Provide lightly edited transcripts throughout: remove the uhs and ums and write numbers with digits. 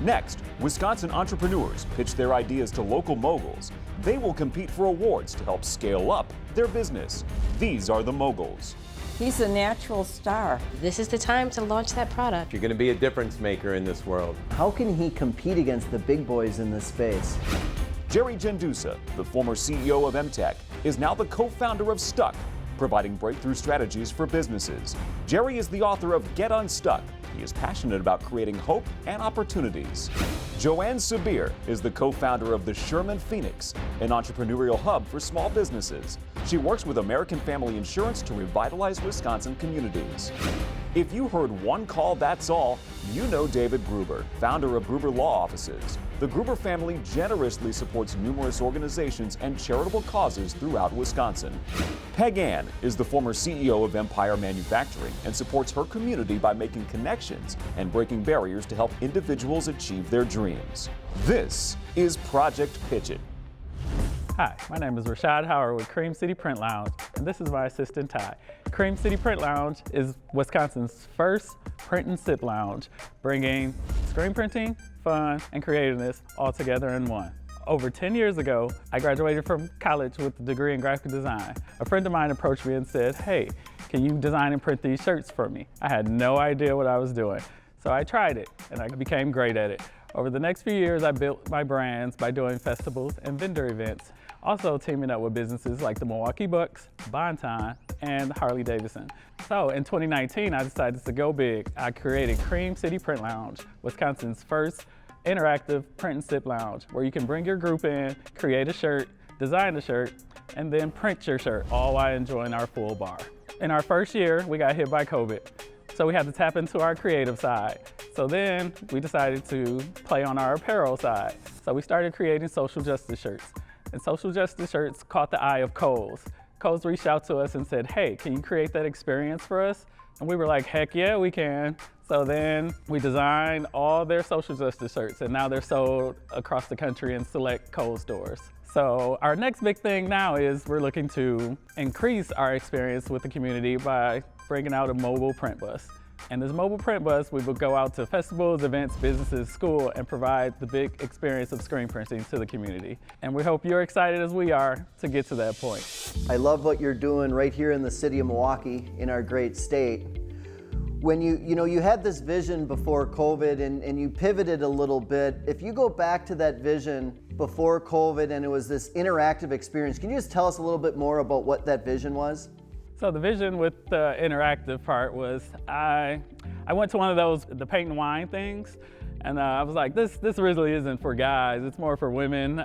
Next, Wisconsin entrepreneurs pitch their ideas to local moguls. They will compete for awards to help scale up their business. These are the moguls. He's a natural star. This is the time to launch that product. You're going to be a difference maker in this world. How can he compete against the big boys in this space? Jerry Jendusa, the former CEO of MTech, is now the co-founder of Stuck, providing breakthrough strategies for businesses. Jerry is the author of Get Unstuck. He is passionate about creating hope and opportunities. Joanne Sabir is the co-founder of the Sherman Phoenix, an entrepreneurial hub for small businesses. She works with American Family Insurance to revitalize Wisconsin communities. If you heard one call, that's all, you know David Gruber, founder of Gruber Law Offices. The Gruber family generously supports numerous organizations and charitable causes throughout Wisconsin. Peg Ann is the former CEO of Empire Manufacturing and supports her community by making connections and breaking barriers to help individuals achieve their dreams. This is Project Pitch It. Hi, my name is Rashad Howard with Cream City Print Lounge, and this is my assistant Ty. Cream City Print Lounge is Wisconsin's first print and sip lounge, bringing screen printing, fun, and creativeness all together in one. Over 10 years ago, I graduated from college with a degree in graphic design. A friend of mine approached me and said, "Hey, can you design and print these shirts for me?" I had no idea what I was doing, so I tried it, and I became great at it. Over the next few years, I built my brands by doing festivals and vendor events, also teaming up with businesses like the Milwaukee Bucks, Bonton, and Harley Davidson. So in 2019, I decided to go big. I created Cream City Print Lounge, Wisconsin's first interactive print and sip lounge, where you can bring your group in, create a shirt, design a shirt, and then print your shirt, all while enjoying our full bar. In our first year, we got hit by COVID, so we had to tap into our creative side. So then we decided to play on our apparel side. So we started creating social justice shirts. And social justice shirts caught the eye of Kohl's. Kohl's reached out to us and said, "Hey, can you create that experience for us?" And we were like, "Heck yeah, we can." So then we designed all their social justice shirts, and now they're sold across the country in select Kohl's stores. So our next big thing now is we're looking to increase our experience with the community by bringing out a mobile print bus. And this mobile print bus, we will go out to festivals, events, businesses, school, and provide the big experience of screen printing to the community. And we hope you're excited as we are to get to that point. I love what you're doing right here in the city of Milwaukee, in our great state. When you had this vision before COVID and you pivoted a little bit, if you go back to that vision before COVID and it was this interactive experience, can you just tell us a little bit more about what that vision was? So the vision with the interactive part was I went to one of those, the paint and wine things, and I was like, this really isn't for guys, it's more for women.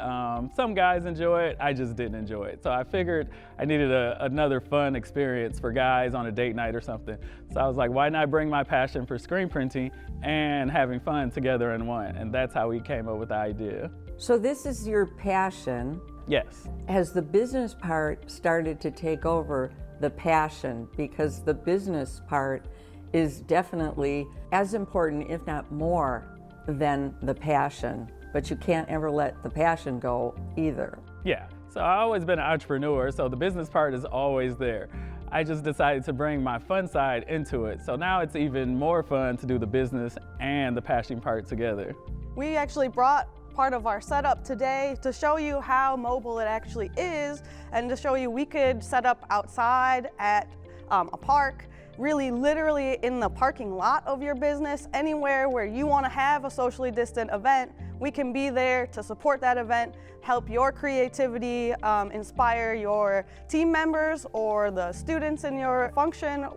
Some guys enjoy it, I just didn't enjoy it. So I figured I needed another fun experience for guys on a date night or something. So I was like, why not bring my passion for screen printing and having fun together in one? And that's how we came up with the idea. So this is your passion. Yes. Has the business part started to take over the passion? Because the business part is definitely as important, if not more, than the passion. But you can't ever let the passion go either. Yeah, so I've always been an entrepreneur, so the business part is always there. I just decided to bring my fun side into it. So now it's even more fun to do the business and the passion part together. We actually brought part of our setup today to show you how mobile it actually is, and to show you we could set up outside at a park, really literally in the parking lot of your business, anywhere where you want to have a socially distant event. We can be there to support that event, help your creativity, inspire your team members or the students in your function,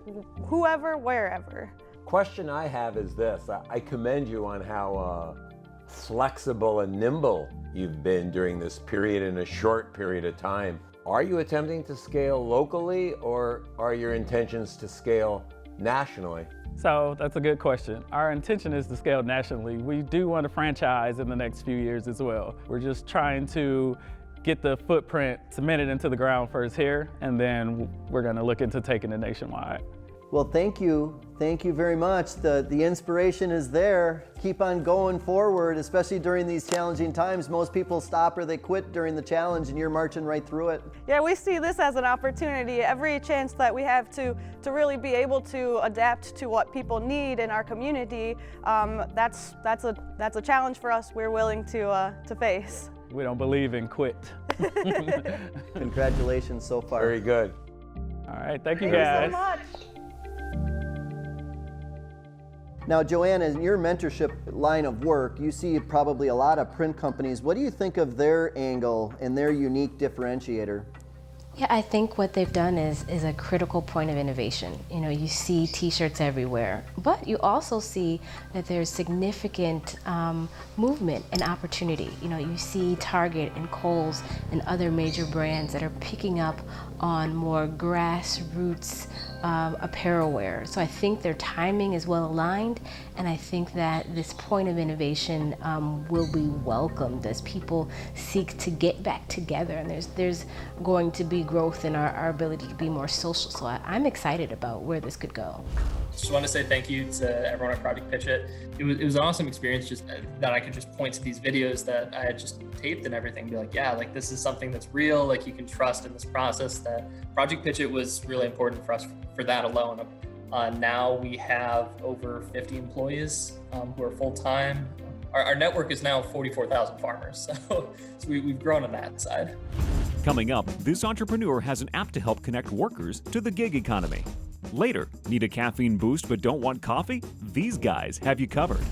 whoever, wherever. Question I have is this. I commend you on how flexible and nimble you've been during this period in a short period of time. Are you attempting to scale locally, or are your intentions to scale nationally? So that's a good question. Our intention is to scale nationally. We do want to franchise in the next few years as well. We're just trying to get the footprint cemented into the ground first here, and then we're going to look into taking it nationwide. Well, thank you. Thank you very much. The inspiration is there. Keep on going forward, especially during these challenging times. Most people stop or they quit during the challenge, and you're marching right through it. Yeah, we see this as an opportunity. Every chance that we have to really be able to adapt to what people need in our community, that's a challenge for us we're willing to face. We don't believe in quit. Congratulations so far. Very good. All right, thank you Thank guys. you so much. Now, Joanne, in your mentorship line of work, you see probably a lot of print companies. What do you think of their angle and their unique differentiator? Yeah, I think what they've done is a critical point of innovation. You know, you see t-shirts everywhere, but you also see that there's significant movement and opportunity. You know, you see Target and Kohl's and other major brands that are picking up on more grassroots apparel wear. So I think their timing is well aligned, and I think that this point of innovation will be welcomed as people seek to get back together, and there's going to be growth in our ability to be more social. So I'm excited about where this could go. Just want to say thank you to everyone at Project Pitch It. It was an awesome experience, just that I could just point to these videos that I had just taped and everything and be like, yeah, like this is something that's real, like you can trust in this process. That Project Pitch It was really important for us for that alone. Now we have over 50 employees who are full-time. Our network is now 44,000 farmers, so we've grown on that side. Coming up, this entrepreneur has an app to help connect workers to the gig economy. Later, need a caffeine boost but don't want coffee? These guys have you covered.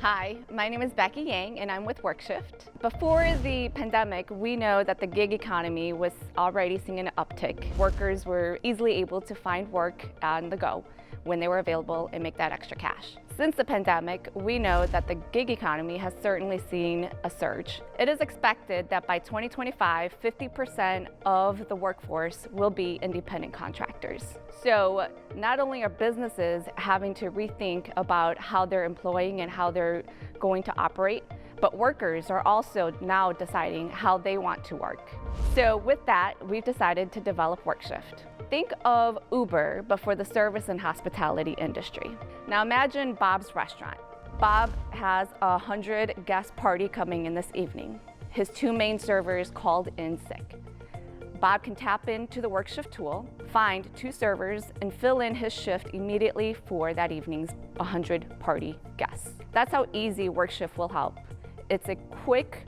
Hi, my name is Bekki Yang and I'm with WorkShift. Before the pandemic, we know that the gig economy was already seeing an uptick. Workers were easily able to find work on the go when they were available and make that extra cash. Since the pandemic, we know that the gig economy has certainly seen a surge. It is expected that by 2025, 50% of the workforce will be independent contractors. So not only are businesses having to rethink about how they're employing and how they're going to operate, but workers are also now deciding how they want to work. So with that, we've decided to develop WorkShift. Think of Uber, but for the service and hospitality industry. Now imagine Bob's restaurant. Bob has a 100 guest party coming in this evening. His two main servers called in sick. Bob can tap into the WorkShift tool, find two servers, and fill in his shift immediately for that evening's 100 party guests. That's how easy WorkShift will help. It's a quick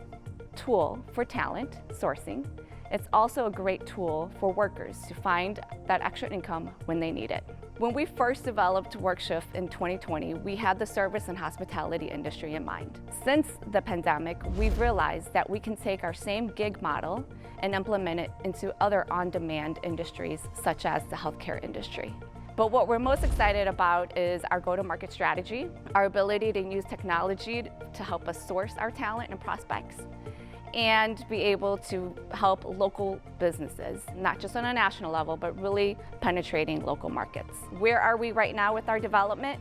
tool for talent sourcing. It's also a great tool for workers to find that extra income when they need it. When we first developed WorkShift in 2020, we had the service and hospitality industry in mind. Since the pandemic, we've realized that we can take our same gig model and implement it into other on-demand industries, such as the healthcare industry. But what we're most excited about is our go-to-market strategy, our ability to use technology to help us source our talent and prospects, and be able to help local businesses, not just on a national level, but really penetrating local markets. Where are we right now with our development?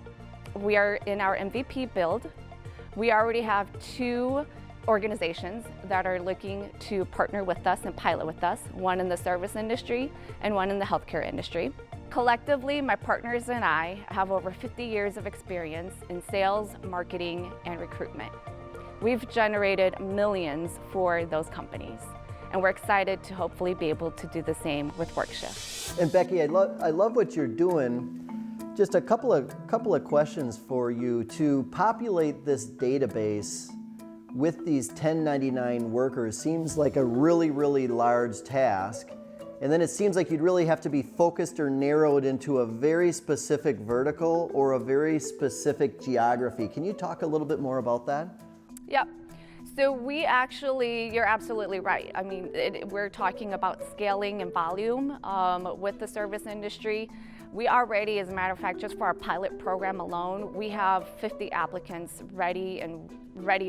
We are in our MVP build. We already have 2 organizations that are looking to partner with us and pilot with us, one in the service industry and one in the healthcare industry. Collectively, my partners and I have over 50 years of experience in sales, marketing, and recruitment. We've generated millions for those companies, and we're excited to hopefully be able to do the same with WorkShift. And Bekki, I love what you're doing. Just a couple of questions for you to populate this database with these 1099 workers seems like a really, really large task. And then it seems like you'd really have to be focused or narrowed into a very specific vertical or a very specific geography. Can you talk a little bit more about that? Yep. So we actually, you're absolutely right. I mean, we're talking about scaling and volume with the service industry. We already, as a matter of fact, just for our pilot program alone, we have 50 applicants ready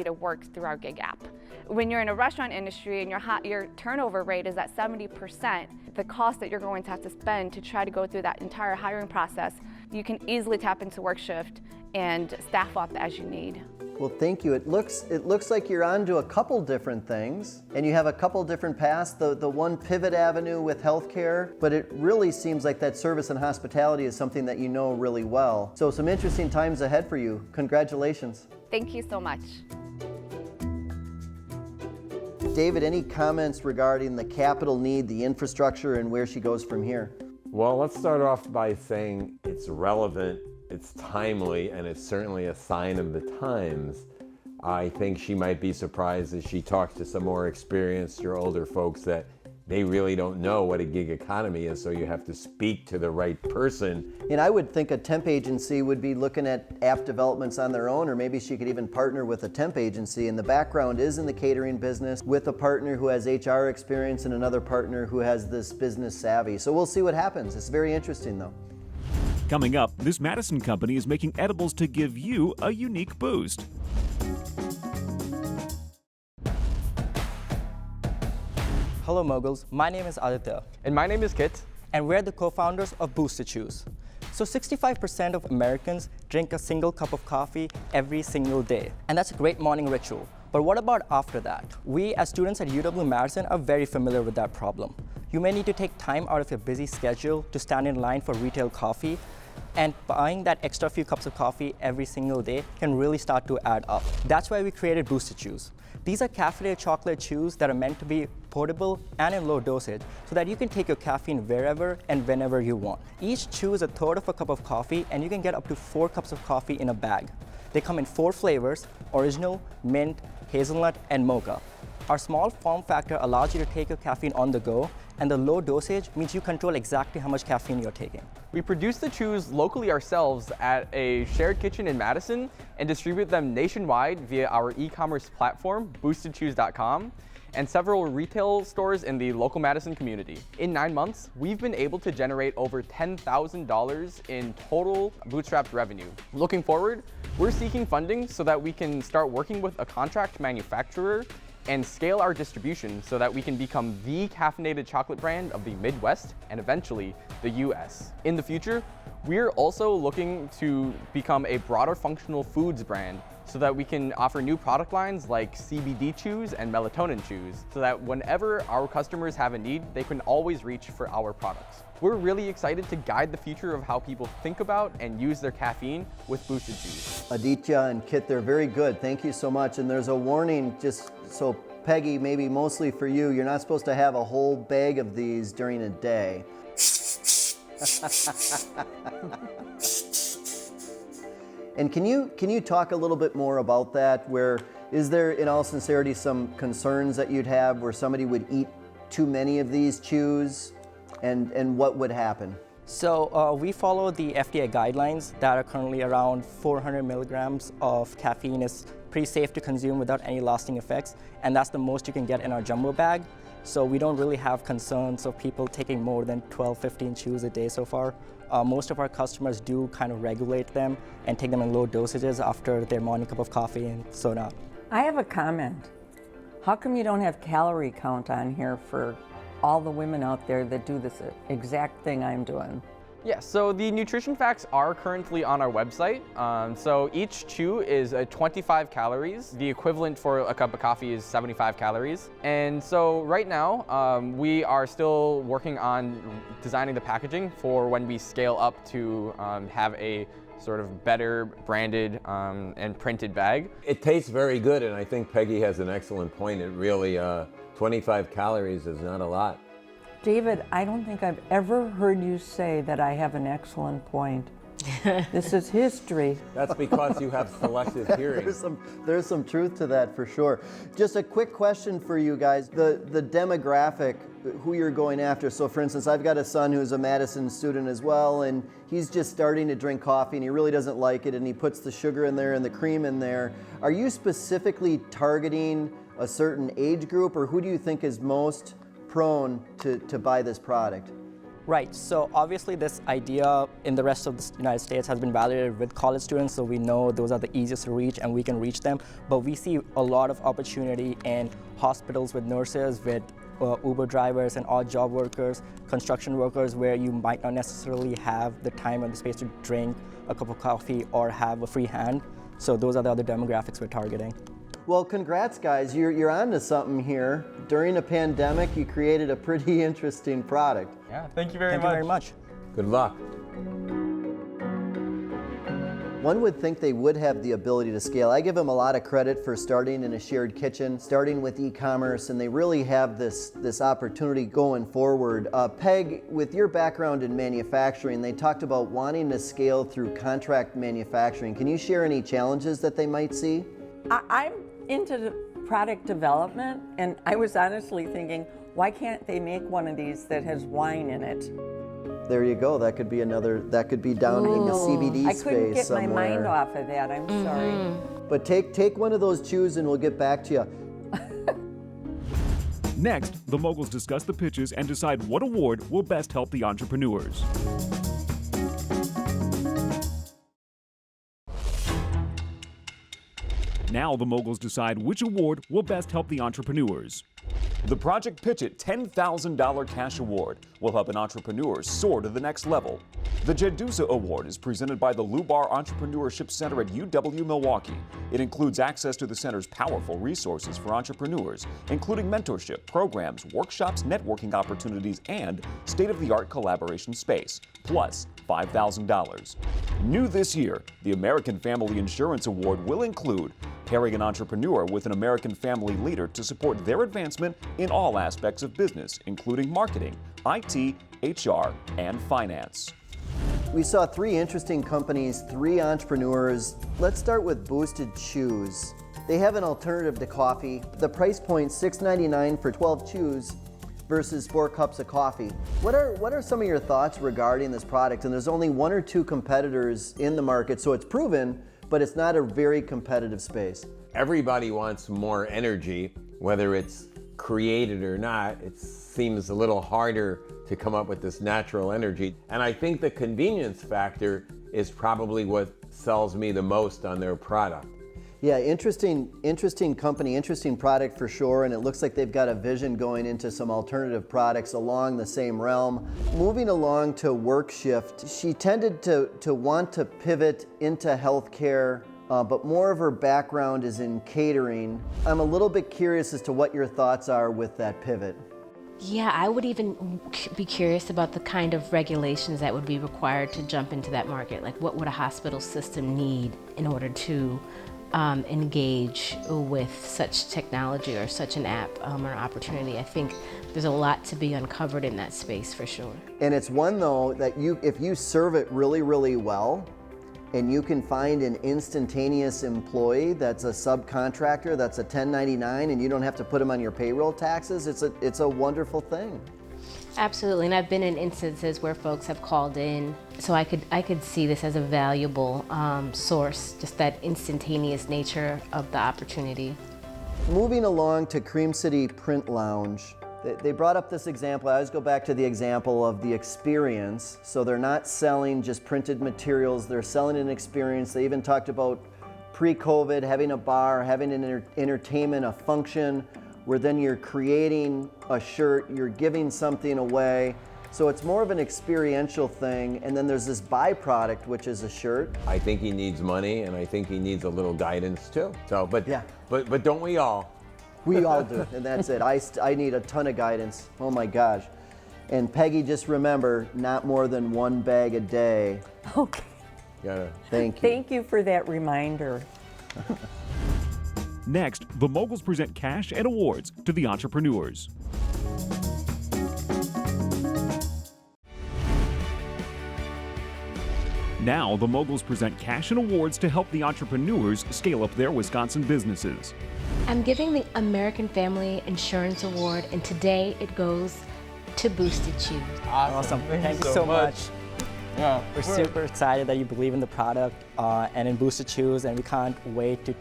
to work through our gig app. When you're in a restaurant industry and your turnover rate is at 70%, the cost that you're going to have to spend to try to go through that entire hiring process, you can easily tap into WorkShift and staff up as you need. Well, thank you. It looks like you're onto a couple different things, and you have a couple different paths. The one pivot avenue with healthcare, but it really seems like that service and hospitality is something that you know really well. So some interesting times ahead for you. Congratulations. Thank you so much. David, any comments regarding the capital need, the infrastructure, and where she goes from here? Well, let's start off by saying it's relevant, it's timely, and it's certainly a sign of the times. I think she might be surprised as she talks to some more experienced or older folks that they really don't know what a gig economy is, so you have to speak to the right person. And I would think a temp agency would be looking at app developments on their own, or maybe she could even partner with a temp agency. And the background is in the catering business with a partner who has HR experience and another partner who has this business savvy. So we'll see what happens. It's very interesting though. Coming up, this Madison company is making edibles to give you a unique boost. Hello Moguls, my name is Aditya. And my name is Kit. And we're the co-founders of Boost to Choose. So 65% of Americans drink a single cup of coffee every single day. And that's a great morning ritual. But what about after that? We as students at UW-Madison are very familiar with that problem. You may need to take time out of your busy schedule to stand in line for retail coffee, and buying that extra few cups of coffee every single day can really start to add up. That's why we created Boost to Choose. These are caffeinated chocolate chews that are meant to be portable and in low dosage so that you can take your caffeine wherever and whenever you want. Each chew is a third of a cup of coffee, and you can get up to 4 cups of coffee in a bag. They come in 4 flavors: original, mint, hazelnut, and mocha. Our small form factor allows you to take your caffeine on the go, and the low dosage means you control exactly how much caffeine you're taking. We produce the chews locally ourselves at a shared kitchen in Madison and distribute them nationwide via our e-commerce platform, boostedchews.com, and several retail stores in the local Madison community. In 9 months, we've been able to generate over $10,000 in total bootstrapped revenue. Looking forward, we're seeking funding so that we can start working with a contract manufacturer and scale our distribution so that we can become the caffeinated chocolate brand of the Midwest and eventually the US. In the future, we're also looking to become a broader functional foods brand so that we can offer new product lines like CBD chews and melatonin chews so that whenever our customers have a need, they can always reach for our products. We're really excited to guide the future of how people think about and use their caffeine with Boosted Chews. Aditya and Kit, they're very good. Thank you so much. And there's a warning, just so Peggy, maybe mostly for you, you're not supposed to have a whole bag of these during a day. And can you talk a little bit more about that? Where is there, in all sincerity, some concerns that you'd have where somebody would eat too many of these chews, and what would happen? So we follow the FDA guidelines that are currently around 400 milligrams of caffeine is pretty safe to consume without any lasting effects, and that's the most you can get in our jumbo bag. So we don't really have concerns of people taking more than 12, 15 chews a day so far. Most of our customers do kind of regulate them and take them in low dosages after their morning cup of coffee and soda. I have a comment. How come you don't have calorie count on here for all the women out there that do this exact thing I'm doing? Yeah, so the nutrition facts are currently on our website. So each chew is 25 calories. The equivalent for a cup of coffee is 75 calories. And so right now, we are still working on designing the packaging for when we scale up to have a sort of better branded and printed bag. It tastes very good, and I think Peggy has an excellent point. It really, 25 calories is not a lot. David, I don't think I've ever heard you say that I have an excellent point. This is history. That's because you have selective hearing. There's some truth to that for sure. Just a quick question for you guys. The demographic, who you're going after. So for instance, I've got a son who's a Madison student as well, and he's just starting to drink coffee and he really doesn't like it, and he puts the sugar in there and the cream in there. Are you specifically targeting a certain age group, or who do you think is most prone to buy this product? Right, so obviously this idea in the rest of the United States has been validated with college students, so we know those are the easiest to reach and we can reach them. But we see a lot of opportunity in hospitals with nurses, with Uber drivers and odd job workers, construction workers, where you might not necessarily have the time and the space to drink a cup of coffee or have a free hand. So those are the other demographics we're targeting. Well, congrats, guys. You're on to something here. During a pandemic, you created a pretty interesting product. Yeah, thank you very much. Thank you very much. Good luck. One would think they would have the ability to scale. I give them a lot of credit for starting in a shared kitchen, starting with e-commerce, and they really have this opportunity going forward. Peg, with your background in manufacturing, they talked about wanting to scale through contract manufacturing. Can you share any challenges that they might see? I'm into the product development, and I was honestly thinking, why can't they make one of these that has wine in it? There you go. That could be another. That could be down in the CBD space I couldn't get somewhere. my mind off of that. I'm sorry. But take one of those chews, and we'll get back to you. Next, the Moguls discuss the pitches and decide what award will best help the entrepreneurs. Now the Moguls decide which award will best help the entrepreneurs. The Project Pitch It $10,000 cash award will help an entrepreneur soar to the next level. The Jendusa Award is presented by the Lubar Entrepreneurship Center at UW-Milwaukee. It includes access to the center's powerful resources for entrepreneurs, including mentorship, programs, workshops, networking opportunities, and state-of-the-art collaboration space, plus $5,000. New this year, the American Family Insurance Award will include pairing an entrepreneur with an American family leader to support their advancement in all aspects of business, including marketing, IT, HR, and finance. We saw 3 interesting companies, 3 entrepreneurs. Let's start with Boosted Chews. They have an alternative to coffee. The price point $6.99 for 12 chews versus 4 cups of coffee. What are some of your thoughts regarding this product? And there's only 1 or 2 competitors in the market, so it's proven, but it's not a very competitive space. Everybody wants more energy, whether it's created or not. It seems a little harder to come up with this natural energy. And I think the convenience factor is probably what sells me the most on their product. Yeah, interesting company, interesting product for sure, and it looks like they've got a vision going into some alternative products along the same realm. Moving along to WorkShift, she tended to want to pivot into healthcare, but more of her background is in catering. I'm a little bit curious as to what your thoughts are with that pivot. Yeah, I would even be curious about the kind of regulations that would be required to jump into that market. Like, what would a hospital system need in order to engage with such technology or such an app or opportunity? I think there's a lot to be uncovered in that space for sure. And it's one though that if you serve it really, really well, and you can find an instantaneous employee that's a subcontractor, that's a 1099, and you don't have to put them on your payroll taxes, it's a wonderful thing. Absolutely, and I've been in instances where folks have called in, so I could see this as a valuable source, just that instantaneous nature of the opportunity. Moving along to Cream City Print Lounge, they brought up this example. I always go back to the example of the experience. So they're not selling just printed materials, they're selling an experience. They even talked about pre-COVID, having a bar, having an entertainment, a function, where then you're creating a shirt, you're giving something away. So it's more of an experiential thing, and then there's this byproduct, which is a shirt. I think he needs money, and I think he needs a little guidance too. So, but don't we all? We all do, and that's it. I need a ton of guidance. Oh my gosh. And Peggy, just remember, not more than 1 bag a day. Okay. Thank you. Thank you for that reminder. Next, the Moguls present cash and awards to the entrepreneurs. Now, the Moguls present cash and awards to help the entrepreneurs scale up their Wisconsin businesses. I'm giving the American Family Insurance Award, and today it goes to Boosted Chews. Awesome. Thank you so much. Yeah, we're super excited that you believe in the product and in Boosted Chews, and we can't wait to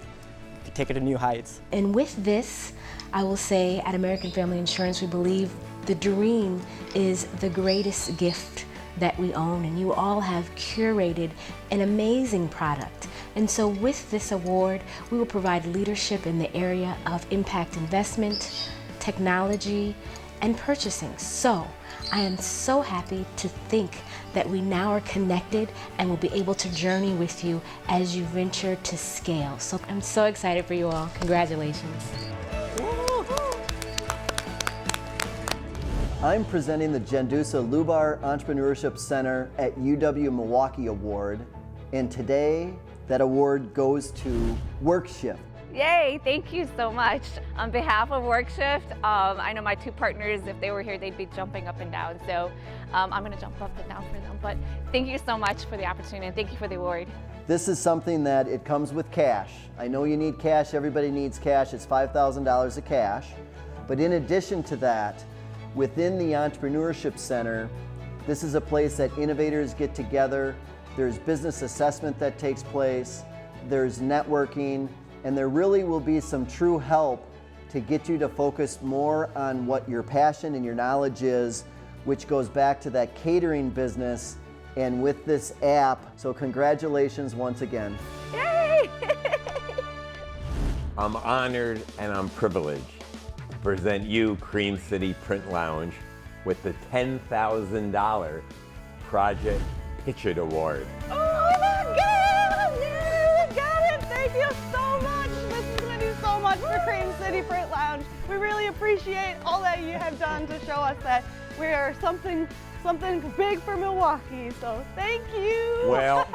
take it to new heights. And with this, I will say at American Family Insurance, we believe the dream is the greatest gift that we own, and you all have curated an amazing product. And so with this award, we will provide leadership in the area of impact investment, technology, and purchasing. So I am so happy to think that we now are connected and will be able to journey with you as you venture to scale. So I'm so excited for you all. Congratulations. I'm presenting the Jendusa Lubar Entrepreneurship Center at UW-Milwaukee Award, and today that award goes to WorkShift. Yay, thank you so much. On behalf of WorkShift, I know my two partners, if they were here, they'd be jumping up and down. So I'm gonna jump up and down for them. But thank you so much for the opportunity and thank you for the award. This is something that it comes with cash. I know you need cash, everybody needs cash. It's $5,000 of cash. But in addition to that, within the Entrepreneurship Center, this is a place that innovators get together. There's business assessment that takes place. There's networking. And there really will be some true help to get you to focus more on what your passion and your knowledge is, which goes back to that catering business and with this app. So congratulations once again. Yay! I'm honored and I'm privileged to present you, Cream City Print Lounge, with the $10,000 Project Pitch It Award. Oh my God! Yeah, we got it! Thank you so much! This is going to do so much for Cream City Print Lounge. We really appreciate all that you have done to show us that we are something big for Milwaukee, so thank you! Well,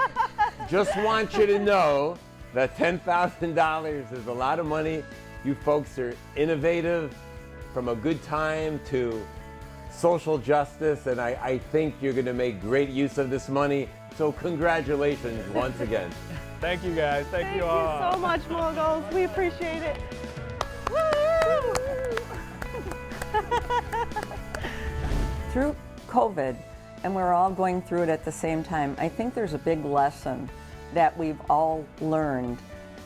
just want you to know that $10,000 is a lot of money. You folks are innovative, from a good time to social justice, and I think you're going to make great use of this money. So congratulations once again. Thank you guys. Thank you all. Thank you so much, Moguls. We appreciate it. Woo! Through COVID, and we're all going through it at the same time, I think there's a big lesson that we've all learned,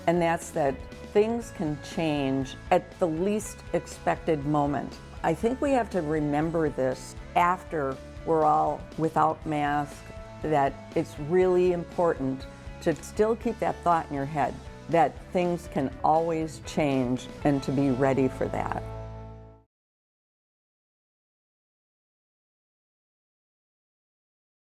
and that's that things can change at the least expected moment. I think we have to remember this after we're all without masks, that it's really important to still keep that thought in your head, that things can always change and to be ready for that.